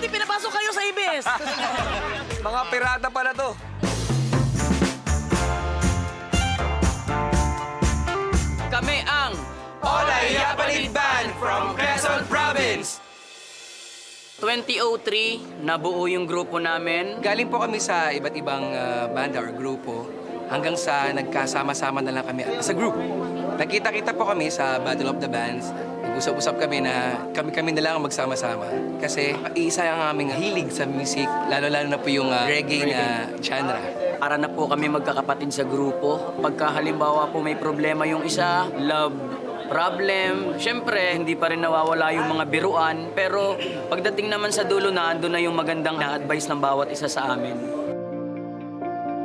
buti pinapasok kayo sa ABS. Mga pirata pala to. Kami ang Olay Yapanig Band from Quezon Province. 2003, nabuo yung grupo namin. Galing po kami sa iba't ibang banda or grupo hanggang sa nagkasama-sama na lang kami as a group. Nagkita-kita po kami sa Battle of the Bands. Nag-usap-usap kami na kami-kami na lang ang magsama-sama. Kasi isa ang aming hilig sa music, lalo-lalo na po yung reggae na genre. Para na po kami magkakapatid sa grupo. Pagka halimbawa po may problema yung isa, love problem, syempre hindi pa rin nawawala yung mga biruan. Pero pagdating naman sa dulo na, ando na yung magandang na-advise ng bawat isa sa amin.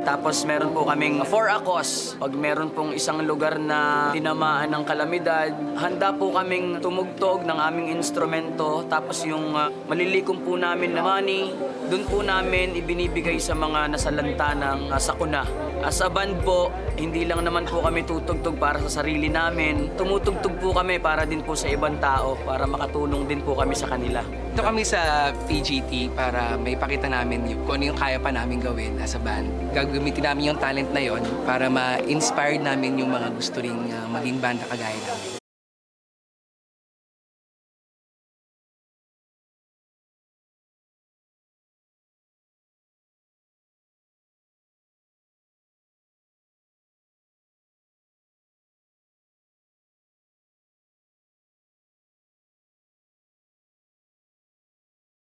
Tapos meron po kaming for a cause. Pag meron pong isang lugar na tinamaan ng kalamidad, handa po kaming tumugtog ng aming instrumento. Tapos yung malilikom po namin na money, doon po namin ibinibigay sa mga nasalanta ng sakuna. As a band po, hindi lang naman po kami tutugtog para sa sarili namin. Tumutugtog po kami para din po sa ibang tao, para makatulong din po kami sa kanila. Ito kami sa PGT para may pakita namin kung ano yung kaya pa namin gawin as a band. Gagamitin namin yung talent na yon para ma-inspire namin yung mga gusto ring maging banda kagaya namin.